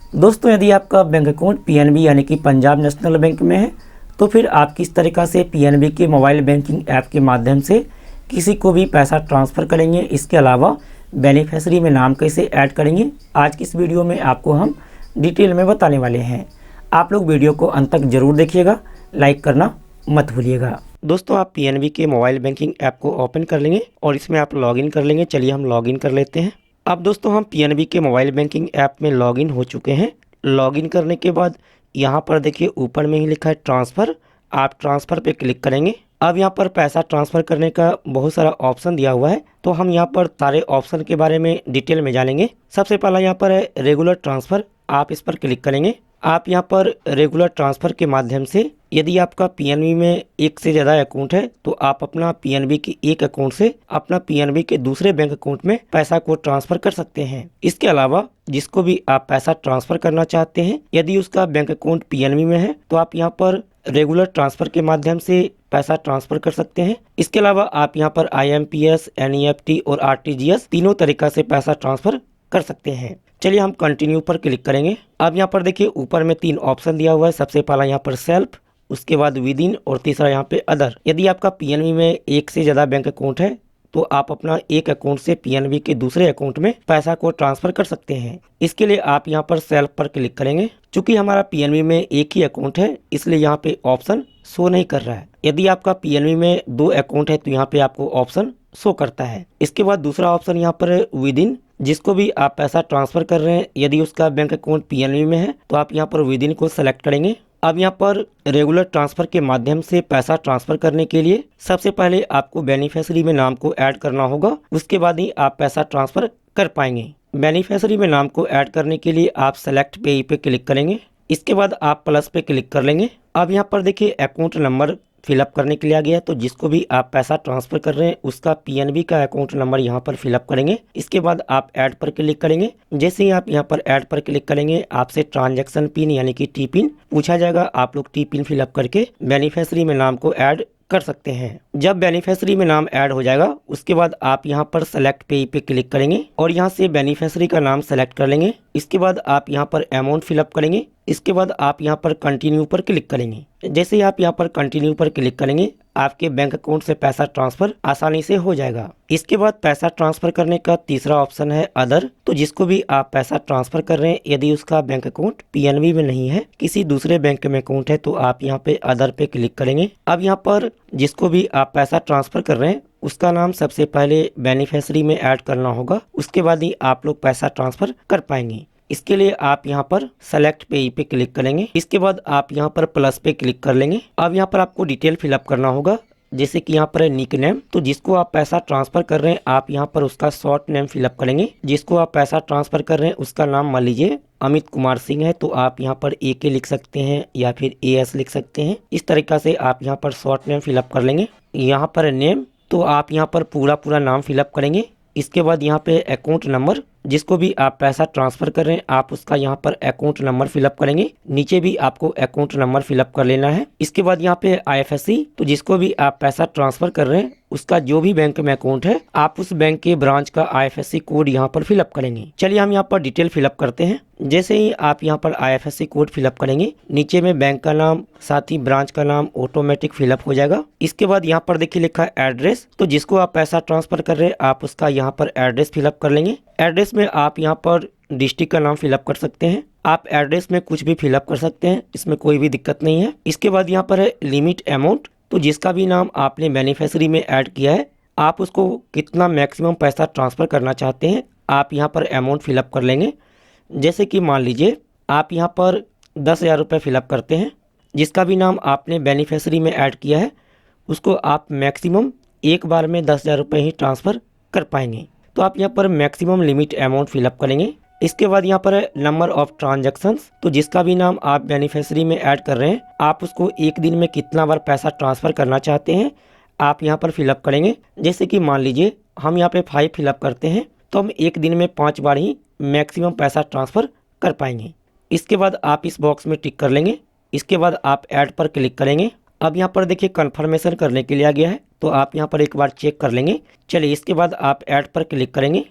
दोस्तों, यदि आपका बैंक अकाउंट पीएनबी यानी कि पंजाब नेशनल बैंक में है तो फिर आप किस तरीक़ा से पीएनबी के मोबाइल बैंकिंग ऐप के माध्यम से किसी को भी पैसा ट्रांसफ़र करेंगे, इसके अलावा बेनिफिशियरी में नाम कैसे ऐड करेंगे, आज की इस वीडियो में आपको हम डिटेल में बताने वाले हैं। आप लोग वीडियो को अंत तक ज़रूर देखिएगा, लाइक करना मत भूलिएगा। दोस्तों, आप पीएनबी के मोबाइल बैंकिंग ऐप को ओपन कर लेंगे और इसमें आप लॉगिन कर लेंगे। चलिए हम लॉगिन कर लेते हैं। अब दोस्तों, हम पीएनबी के मोबाइल बैंकिंग ऐप में लॉगिन हो चुके हैं। लॉगिन करने के बाद यहाँ पर देखिए ऊपर में ही लिखा है ट्रांसफ़र। आप ट्रांसफ़र पे क्लिक करेंगे। अब यहाँ पर पैसा ट्रांसफ़र करने का बहुत सारा ऑप्शन दिया हुआ है, तो हम यहाँ पर सारे ऑप्शन के बारे में डिटेल में जानेंगे। सबसे पहला यहाँ पर है रेगुलर ट्रांसफ़र, आप इस पर क्लिक करेंगे। आप यहाँ पर रेगुलर ट्रांसफ़र के माध्यम से यदि आपका पीएनबी में एक से ज़्यादा अकाउंट है तो आप अपना पीएनबी के एक अकाउंट से अपना पीएनबी के दूसरे बैंक अकाउंट में पैसा को ट्रांसफ़र कर सकते हैं। इसके अलावा जिसको भी आप पैसा ट्रांसफ़र करना चाहते हैं, यदि उसका बैंक अकाउंट पीएनबी में है तो आप यहाँ पर रेगुलर ट्रांसफ़र के माध्यम से पैसा ट्रांसफ़र कर सकते हैं। इसके अलावा आप यहाँ पर IMPS, NEFT और RTGS तीनों तरीक़ा से पैसा ट्रांसफ़र कर सकते हैं। चलिए हम कंटिन्यू पर क्लिक करेंगे। अब यहाँ पर देखिए ऊपर में 3 ऑप्शन दिया हुआ है। सबसे पहला यहाँ पर सेल्फ, उसके बाद विद इन और तीसरा यहाँ पे अदर। यदि आपका पीएनबी में एक से ज़्यादा बैंक अकाउंट है तो आप अपना एक अकाउंट से पीएनबी के दूसरे अकाउंट में पैसा को ट्रांसफ़र कर सकते हैं। इसके लिए आप यहाँ पर सेल्फ पर क्लिक करेंगे। चूँकि हमारा पीएनबी में एक ही अकाउंट है इसलिए यहाँ पे ऑप्शन शो नहीं कर रहा है। यदि आपका पीएनबी में 2 अकाउंट है तो यहाँ पे आपको ऑप्शन शो करता है। इसके बाद दूसरा ऑप्शन यहाँ पर है विद इन, जिसको भी आप पैसा ट्रांसफ़र कर रहे हैं यदि उसका बैंक अकाउंट पीएनबी में है तो आप यहाँ पर विद इन को सेलेक्ट करेंगे। अब यहाँ पर रेगुलर ट्रांसफ़र के माध्यम से पैसा ट्रांसफ़र करने के लिए सबसे पहले आपको बेनिफिशियरी में नाम को ऐड करना होगा, उसके बाद ही आप पैसा ट्रांसफ़र कर पाएंगे। बेनिफिशियरी में नाम को ऐड करने के लिए आप सेलेक्ट पे पे क्लिक करेंगे। इसके बाद आप प्लस पे क्लिक कर लेंगे। अब यहाँ पर देखिए अकाउंट नंबर फिलअप करने के लिए आ गया, तो जिसको भी आप पैसा ट्रांसफ़र कर रहे हैं उसका पीएनबी का अकाउंट नंबर यहाँ पर फिलअप करेंगे। इसके बाद आप ऐड पर क्लिक करेंगे। जैसे ही आप यहाँ पर ऐड पर क्लिक करेंगे आपसे ट्रांजैक्शन पिन यानी कि टी पिन पूछा जाएगा। आप लोग टी पिन फिलअप करके बेनिफिशियरी में नाम को ऐड कर सकते हैं। जब बेनिफिशियरी में नाम ऐड हो जाएगा उसके बाद आप यहाँ पर सेलेक्ट पे क्लिक करेंगे और यहाँ से बेनिफिशियरी का नाम सेलेक्ट कर लेंगे। इसके बाद आप यहाँ पर अमाउंट फिलअप करेंगे। इसके बाद आप यहाँ पर कंटिन्यू पर क्लिक करेंगे। जैसे ही आप यहाँ पर कंटिन्यू पर क्लिक करेंगे आपके बैंक अकाउंट से पैसा ट्रांसफ़र आसानी से हो जाएगा। इसके बाद पैसा ट्रांसफ़र करने का तीसरा ऑप्शन है अदर, तो जिसको भी आप पैसा ट्रांसफ़र कर रहे हैं यदि उसका बैंक अकाउंट पीएनबी में नहीं है, किसी दूसरे बैंक में अकाउंट है, तो आप यहाँ पे अदर पे क्लिक करेंगे। अब यहाँ पर जिसको भी आप पैसा ट्रांसफ़र कर रहे हैं उसका नाम सबसे पहले बेनिफिशियरी में ऐड करना होगा, उसके बाद ही आप लोग पैसा ट्रांसफ़र कर पाएंगे। इसके लिए आप यहाँ पर सेलेक्ट पे क्लिक करेंगे। इसके बाद आप यहाँ पर प्लस पे क्लिक कर लेंगे। अब यहाँ पर आपको डिटेल फिलअप करना होगा, जैसे कि यहाँ पर है निक नेम, तो जिसको आप पैसा ट्रांसफ़र कर रहे हैं आप यहाँ पर उसका शॉर्ट नेम फिलअप करेंगे। जिसको आप पैसा ट्रांसफ़र कर रहे हैं उसका नाम मान लीजिए अमित कुमार सिंह है, तो आप यहाँ पर AK लिख सकते हैं या फिर AS लिख सकते हैं। इस तरीक़ा से आप यहाँ पर शॉर्ट नेम फिलअप कर लेंगे। यहाँ पर नेम, तो आप यहाँ पर पूरा नाम फिलअप करेंगे। इसके बाद यहाँ पे अकाउंट नंबर, जिसको भी आप पैसा ट्रांसफ़र कर रहे हैं आप उसका यहाँ पर अकाउंट नंबर फिलअप करेंगे। नीचे भी आपको अकाउंट नंबर फिलअप कर लेना है। इसके बाद यहाँ पे IFSC, तो जिसको भी आप पैसा ट्रांसफ़र कर रहे हैं उसका जो भी बैंक में अकाउंट है आप उस बैंक के ब्रांच का IFSC कोड यहाँ पर फिलअप करेंगे। चलिए हम यहाँ पर डिटेल फिलअप करते हैं। जैसे ही आप यहाँ पर IFSC कोड फिलअप करेंगे नीचे में बैंक का नाम साथ ही ब्रांच का नाम ऑटोमेटिक फिलअप हो जाएगा। इसके बाद यहाँ पर देखिए लिखा है एड्रेस, तो जिसको आप पैसा ट्रांसफ़र कर रहे हैं आप उसका यहाँ पर एड्रेस फिलअप कर लेंगे। एड्रेस में आप यहाँ पर डिस्ट्रिक्ट का नाम फिलअप कर सकते हैं। आप एड्रेस में कुछ भी फिलअप कर सकते हैं, इसमें कोई भी दिक्कत नहीं है। इसके बाद यहाँ पर है लिमिट अमाउंट, तो जिसका भी नाम आपने बेनिफिशियरी में ऐड किया है आप उसको कितना मैक्सिमम पैसा ट्रांसफ़र करना चाहते हैं आप यहाँ पर अमाउंट फिलअप कर लेंगे। जैसे कि मान लीजिए आप यहाँ पर 10,000 रुपये फिलअप करते हैं। जिसका भी नाम आपने बेनिफिशियरी में ऐड किया है उसको आप मैक्सिमम एक बार में 10,000 रुपये ही ट्रांसफ़र कर पाएंगे, तो आप यहाँ पर मैक्सिमम लिमिट अमाउंट फिलअप करेंगे। इसके बाद यहाँ पर है नंबर ऑफ ट्रांजैक्शंस, तो जिसका भी नाम आप बेनिफिशियरी में ऐड कर रहे हैं आप उसको एक दिन में कितना बार पैसा ट्रांसफ़र करना चाहते हैं आप यहाँ पर फिलअप करेंगे। जैसे कि मान लीजिए हम यहाँ पे 5 फिलअप करते हैं तो हम एक दिन में 5 बार ही मैक्सिमम पैसा ट्रांसफ़र कर पाएंगे। इसके बाद आप इस बॉक्स में टिक कर लेंगे। इसके बाद आप ऐड पर क्लिक करेंगे। अब यहाँ पर देखिए कन्फर्मेशन करने के लिए आ गया है, तो आप यहाँ पर एक बार चेक कर लेंगे। चलिए इसके बाद आप ऐड पर क्लिक करेंगे।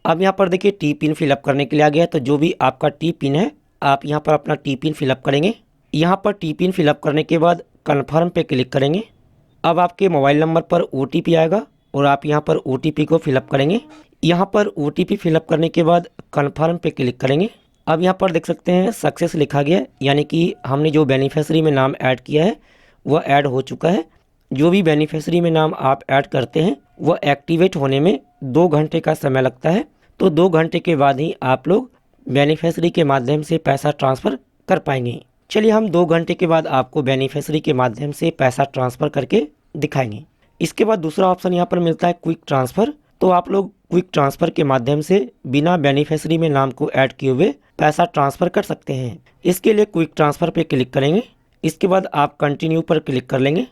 अब यहाँ पर देखिए टी पिन फिलअप करने के लिए आ गया है, तो जो भी आपका टी पिन है आप यहाँ पर अपना टी पिन फिलअप करेंगे। यहाँ पर टी पिन फिलअप करने के बाद कन्फर्म पे क्लिक करेंगे। अब आपके मोबाइल नंबर पर OTP आएगा और आप यहाँ पर OTP को फिलअप करेंगे। यहाँ पर OTP फिलअप करने के बाद कन्फर्म पे क्लिक करेंगे। अब यहाँ पर देख सकते हैं सक्सेस लिखा गया, यानी कि हमने जो बेनिफिशियरी में नाम ऐड किया है वह ऐड हो चुका है। जो भी बेनिफिशियरी में नाम आप ऐड करते हैं वह एक्टिवेट होने में 2 घंटे का समय लगता है। तो 2 घंटे के बाद ही आप लोग बेनिफिशियरी के माध्यम से पैसा ट्रांसफ़र कर पाएंगे। चलिए हम 2 घंटे के बाद आपको बेनिफिशियरी के माध्यम से पैसा ट्रांसफ़र करके दिखाएंगे। इसके बाद दूसरा ऑप्शन यहाँ पर मिलता है क्विक ट्रांसफ़र। तो आप लोग क्विक ट्रांसफ़र के माध्यम से बिना बेनिफिशियरी में नाम को ऐड किए हुए पैसा ट्रांसफ़र कर सकते हैं। इसके लिए क्विक ट्रांसफ़र पे क्लिक करेंगे। इसके बाद आप कंटिन्यू पर क्लिक कर लेंगे।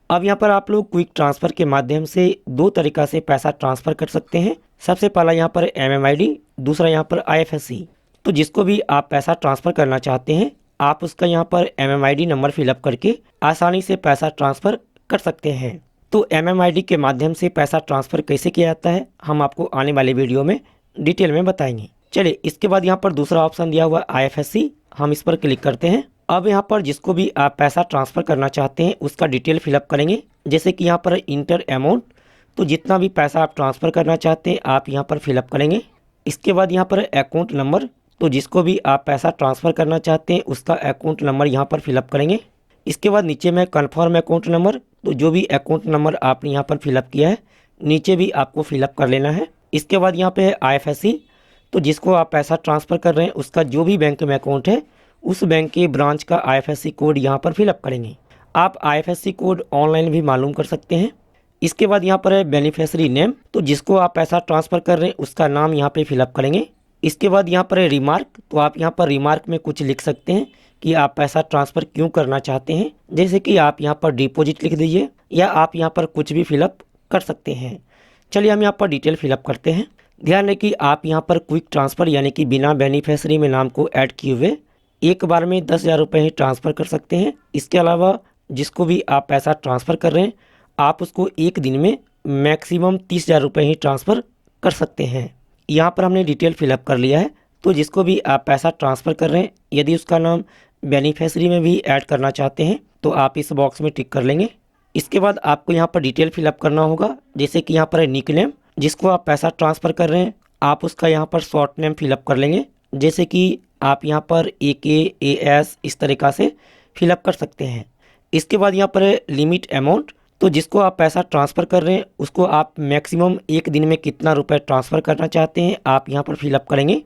अब यहाँ पर आप लोग क्विक ट्रांसफ़र के माध्यम से 2 तरीक़ा से पैसा ट्रांसफ़र कर सकते हैं। सबसे पहला यहाँ पर MMID, दूसरा यहाँ पर IFSC। तो जिसको भी आप पैसा ट्रांसफ़र करना चाहते हैं आप उसका यहाँ पर MMID नंबर फिलअप करके आसानी से पैसा ट्रांसफ़र कर सकते हैं। तो MMID के माध्यम से पैसा ट्रांसफ़र कैसे किया जाता है हम आपको आने वाले वीडियो में डिटेल में बताएंगे। चलिए इसके बाद यहाँ पर दूसरा ऑप्शन दिया हुआ IFSC, हम इस पर क्लिक करते हैं। अब यहाँ पर जिसको भी आप पैसा ट्रांसफ़र करना चाहते हैं उसका डिटेल फिलअप करेंगे। जैसे कि यहाँ पर इंटर अमाउंट, तो जितना भी पैसा आप ट्रांसफ़र करना चाहते हैं आप यहाँ पर फिलअप करेंगे। इसके बाद यहाँ पर अकाउंट नंबर, तो जिसको भी आप पैसा ट्रांसफ़र करना चाहते हैं उसका अकाउंट नंबर यहाँ पर फिलअप करेंगे। इसके बाद नीचे में कन्फर्म अकाउंट नंबर, तो जो भी अकाउंट नंबर आपने यहाँ पर फिलअप किया है नीचे भी आपको फिलअप कर लेना है। इसके बाद यहाँ पे है IFSC, तो जिसको आप पैसा ट्रांसफ़र कर रहे हैं उसका जो भी बैंक में अकाउंट है उस बैंक के ब्रांच का IFSC कोड यहाँ पर फिलअप करेंगे। आप IFSC कोड ऑनलाइन भी मालूम कर सकते हैं। इसके बाद यहाँ पर है बेनिफिशियरी नेम, तो जिसको आप पैसा ट्रांसफ़र कर रहे हैं उसका नाम यहाँ पे फिलअप करेंगे। इसके बाद यहाँ पर है रिमार्क, तो आप यहाँ पर रिमार्क में कुछ लिख सकते हैं कि आप पैसा ट्रांसफ़र क्यों करना चाहते हैं। जैसे कि आप यहाँ पर डिपॉजिट लिख दीजिए या आप यहाँ पर कुछ भी फिलअप कर सकते हैं। चलिए हम यहाँ पर डिटेल फिलअप करते हैं। ध्यान रखें कि आप यहाँ पर क्विक ट्रांसफ़र यानी कि बिना बेनिफिशियरी में नाम को ऐड किए हुए एक बार में 10,000 रुपये ही ट्रांसफ़र कर सकते हैं। इसके अलावा जिसको भी आप पैसा ट्रांसफ़र कर रहे हैं आप उसको एक दिन में मैक्सिमम 30,000 रुपये ही ट्रांसफ़र कर सकते हैं। यहाँ पर हमने डिटेल फिलअप कर लिया है। तो जिसको भी आप पैसा ट्रांसफ़र कर रहे हैं यदि उसका नाम बेनिफिशियरी में भी ऐड करना चाहते हैं तो आप इस बॉक्स में टिक कर लेंगे। इसके बाद आपको यहाँ पर डिटेल फिलअप करना होगा। जैसे कि यहाँ पर है निक नेम, जिसको आप पैसा ट्रांसफ़र कर रहे हैं आप उसका यहाँ पर शॉर्ट नेम फिलअप कर लेंगे। जैसे कि आप यहाँ पर AK, AS इस तरीक़ा से फिलअप कर सकते हैं। इसके बाद यहाँ पर है लिमिट अमाउंट, तो जिसको आप पैसा ट्रांसफ़र कर रहे हैं उसको आप मैक्सिमम एक दिन में कितना रुपए ट्रांसफ़र करना चाहते हैं आप यहाँ पर फिलअप करेंगे।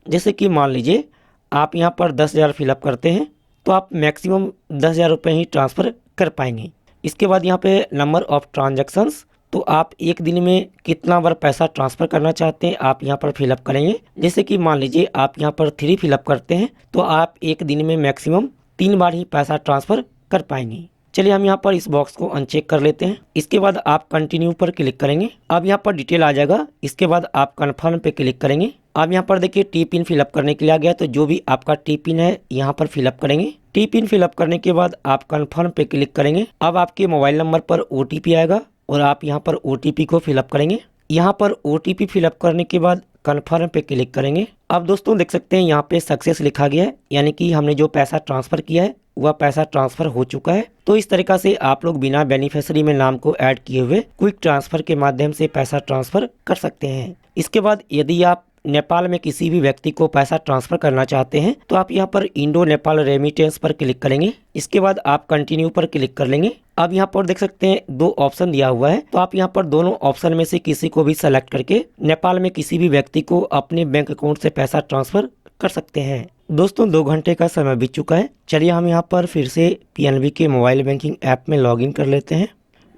जैसे कि मान लीजिए आप यहाँ पर 10,000 फिलअप करते हैं तो आप मैक्सिमम 10,000 रुपये ही ट्रांसफ़र कर पाएंगे। इसके बाद यहाँ पे नंबर ऑफ़ ट्रांजैक्शंस, तो आप एक दिन में कितना बार पैसा ट्रांसफ़र करना चाहते हैं आप यहाँ पर फिलअप करेंगे। जैसे कि मान लीजिए आप यहाँ पर 3 फिलअप करते हैं तो आप एक दिन में मैक्सिमम 3 बार ही पैसा ट्रांसफ़र कर पाएंगे। चलिए हम यहाँ पर इस बॉक्स को अनचेक कर लेते हैं। इसके बाद आप कंटिन्यू पर क्लिक करेंगे। अब यहाँ पर डिटेल आ जाएगा। इसके बाद आप कन्फर्म पे क्लिक करेंगे। अब यहाँ पर देखिए टी पिन फिलअप करने के लिए आ गया, तो जो भी आपका टी पिन है यहाँ पर फिलअप करेंगे। टी पिन फिलअप करने के बाद आप कन्फर्म पे क्लिक करेंगे। अब आपके मोबाइल नंबर पर OTP आएगा और आप यहाँ पर OTP को फिलअप करेंगे। यहाँ पर OTP फिलअप करने के बाद कन्फर्म पे क्लिक करेंगे। अब दोस्तों देख सकते हैं यहाँ पे सक्सेस लिखा गया है, यानी कि हमने जो पैसा ट्रांसफ़र किया है वह पैसा ट्रांसफ़र हो चुका है। तो इस तरीक़ा से आप लोग बिना बेनिफिशियरी में नाम को ऐड किए हुए क्विक ट्रांसफ़र के माध्यम से पैसा ट्रांसफ़र कर सकते हैं। इसके बाद यदि आप नेपाल में किसी भी व्यक्ति को पैसा ट्रांसफ़र करना चाहते हैं तो आप यहाँ पर इंडो नेपाल रेमिटेंस पर क्लिक करेंगे। इसके बाद आप कंटिन्यू पर क्लिक कर लेंगे। अब यहाँ पर देख सकते हैं 2 ऑप्शन दिया हुआ है, तो आप यहाँ पर दोनों ऑप्शन में से किसी को भी सेलेक्ट करके नेपाल में किसी भी व्यक्ति को अपने बैंक अकाउंट से पैसा ट्रांसफ़र कर सकते हैं। दोस्तों 2 घंटे का समय बीत चुका है। चलिए हम यहाँ पर फिर से PNB के मोबाइल बैंकिंग ऐप में लॉगिन कर लेते हैं।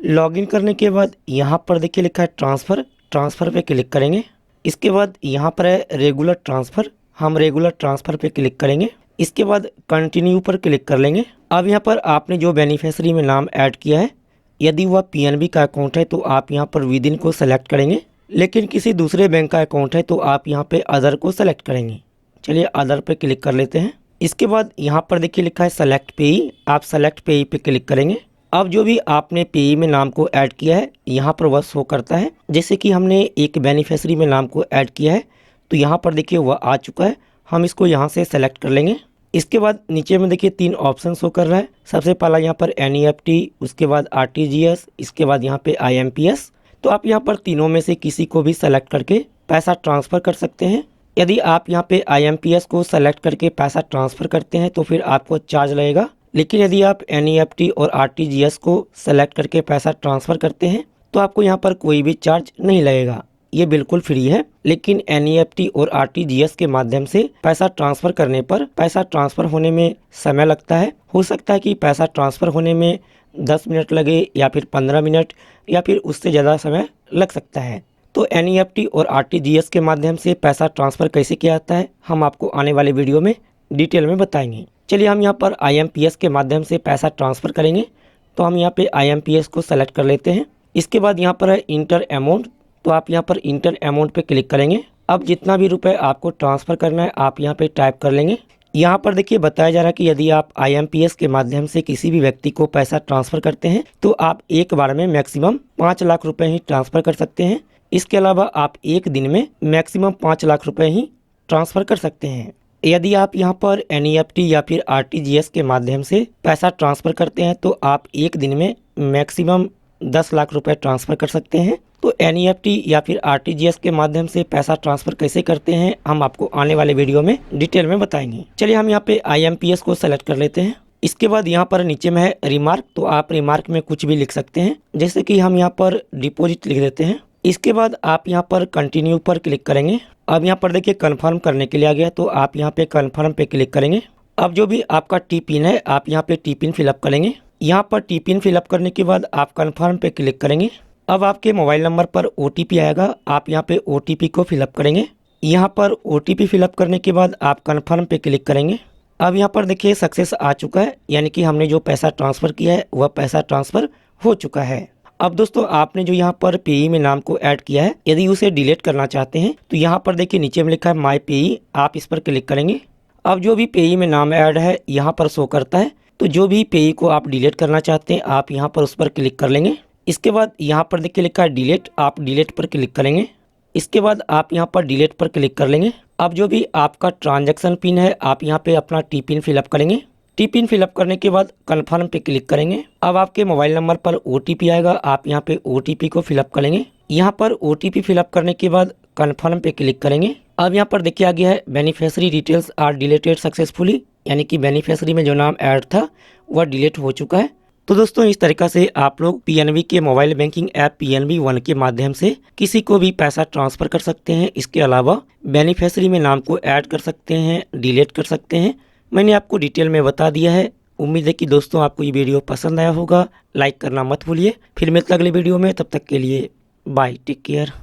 लॉगिन करने के बाद यहाँ पर देखिए लिखा है ट्रांसफ़र पे क्लिक करेंगे। इसके बाद यहाँ पर है रेगुलर ट्रांसफ़र, हम रेगुलर ट्रांसफ़र पे क्लिक करेंगे। इसके बाद कंटिन्यू पर क्लिक कर लेंगे। अब यहाँ पर आपने जो बेनिफिशियरी में नाम ऐड किया है यदि वह PNB का अकाउंट है तो आप यहाँ पर विदिन को सेलेक्ट करेंगे, लेकिन किसी दूसरे बैंक का अकाउंट है तो आप यहाँ पे अदर को सेलेक्ट करेंगे। चलिए अदर पे क्लिक कर लेते हैं। इसके बाद यहाँ पर देखिए लिखा है सेलेक्ट पेई, आप सेलेक्ट पेई पे क्लिक करेंगे। अब जो भी आपने पेई में नाम को ऐड किया है यहाँ पर वह शो करता है। जैसे कि हमने एक बेनिफिशियरी में नाम को ऐड किया है तो यहाँ पर देखिए वह आ चुका है। हम इसको यहाँ से सेलेक्ट कर लेंगे। इसके बाद नीचे में देखिए 3 ऑप्शन शो कर रहा है। सबसे पहला यहाँ पर NEFT, उसके बाद RTGS, इसके बाद यहाँ पे IMPS। तो आप यहाँ पर तीनों में से किसी को भी सेलेक्ट करके पैसा ट्रांसफ़र कर सकते हैं। यदि आप यहाँ पे IMPS को सेलेक्ट करके पैसा ट्रांसफ़र करते हैं तो फिर आपको चार्ज लगेगा, लेकिन यदि आप NEFT और RTGS को सेलेक्ट करके पैसा ट्रांसफ़र करते हैं तो आपको यहाँ पर कोई भी चार्ज नहीं लगेगा, ये बिल्कुल फ्री है। लेकिन NEFT और RTGS के माध्यम से पैसा ट्रांसफ़र करने पर पैसा ट्रांसफ़र होने में समय लगता है। हो सकता है कि पैसा ट्रांसफ़र होने में 10 मिनट लगे या फिर 15 मिनट या फिर उससे ज़्यादा समय लग सकता है। तो NEFT और RTGS के माध्यम से पैसा ट्रांसफ़र कैसे किया जाता है हम आपको आने वाले वीडियो में डिटेल में बताएंगे। चलिए हम यहाँ पर IMPS के माध्यम से पैसा ट्रांसफ़र करेंगे। तो हम यहाँ पे IMPS को सेलेक्ट कर लेते हैं। इसके बाद यहाँ पर है इंटर अमाउंट, तो आप यहाँ पर इंटर अमाउंट पे क्लिक करेंगे। अब जितना भी रुपए आपको ट्रांसफ़र करना है आप यहाँ पे टाइप कर लेंगे। यहाँ पर देखिए बताया जा रहा है कि यदि आप IMPS के माध्यम से किसी भी व्यक्ति को पैसा ट्रांसफ़र करते हैं तो आप एक बार में मैक्सिमम 5 लाख रुपए ही ट्रांसफ़र कर सकते हैं। इसके अलावा आप एक दिन में मैक्सिमम 5 लाख रुपए ही ट्रांसफ़र कर सकते हैं। यदि आप यहाँ पर NEFT या फिर RTGS के माध्यम से पैसा ट्रांसफ़र करते हैं तो आप एक दिन में मैक्सिमम 10 लाख रुपए ट्रांसफ़र कर सकते हैं। तो NEFT या फिर RTGS के माध्यम से पैसा ट्रांसफ़र कैसे करते हैं हम आपको आने वाले वीडियो में डिटेल में बताएंगे। चलिए हम यहाँ पे IMPS को सेलेक्ट कर लेते हैं। इसके बाद यहाँ पर नीचे में है रिमार्क, तो आप रिमार्क में कुछ भी लिख सकते हैं, जैसे कि हम यहाँ पर डिपॉजिट लिख देते हैं। इसके बाद आप यहाँ पर कंटिन्यू पर क्लिक करेंगे। अब यहाँ पर देखिए कन्फर्म करने के लिए आ गया, तो आप यहाँ पे कन्फर्म पे क्लिक करेंगे। अब जो भी आपका टी पिन है आप यहाँ पे टी पिन फिलअप करेंगे। यहाँ पर टी पिन फिलअप करने के बाद आप कन्फर्म पे क्लिक करेंगे। अब आपके मोबाइल नंबर पर OTP आएगा, आप यहाँ पे OTP को फिलअप करेंगे। यहाँ पर OTP फिलअप करने के बाद आप कन्फर्म पे क्लिक करेंगे। अब यहाँ पर देखिए सक्सेस आ चुका है, यानी कि हमने जो पैसा ट्रांसफ़र किया है वह पैसा ट्रांसफ़र हो चुका है। अब दोस्तों आपने जो यहाँ पर पेई में नाम को ऐड किया है, यदि उसे डिलीट करना चाहते हैं तो यहाँ पर देखिए नीचे में लिखा है माई पेई, आप इस पर क्लिक करेंगे। अब जो भी पेई में नाम ऐड है यहाँ पर शो करता है, तो जो भी पेई को आप डिलीट करना चाहते हैं आप यहाँ पर उस पर क्लिक कर लेंगे। इसके बाद यहाँ पर देखिए लिखा है डिलीट, आप डिलीट पर क्लिक करेंगे। इसके बाद आप यहाँ पर डिलीट पर क्लिक कर लेंगे। अब जो भी आपका ट्रांजैक्शन पिन है आप यहाँ पे अपना टी पिन फिलअप करेंगे। टी पिन फिलअप करने के बाद कन्फर्म पे क्लिक करेंगे। अब आपके मोबाइल नंबर पर OTP आएगा, आप यहाँ पे OTP को फिलअप करेंगे। यहाँ पर OTP फिलअप करने के बाद कन्फर्म पे क्लिक करेंगे। अब यहाँ पर देखिए आ गया है beneficiary details are deleted successfully, यानी कि बेनिफिशियरी में जो नाम ऐड था वह डिलीट हो चुका है। तो दोस्तों इस तरीक़ा से आप लोग PNB के mobile banking app PNB One के माध्यम से किसी को भी पैसा ट्रांसफ़र कर सकते हैं। इसके अलावा बेनिफिशियरी में नाम को ऐड कर सकते हैं, डिलीट कर सकते हैं। मैंने आपको डिटेल में बता दिया है। उम्मीद है कि दोस्तों आपको ये वीडियो पसंद आया होगा। लाइक करना मत भूलिए। फिर मिलते अगले वीडियो में, तब तक के लिए बाय, टेक केयर।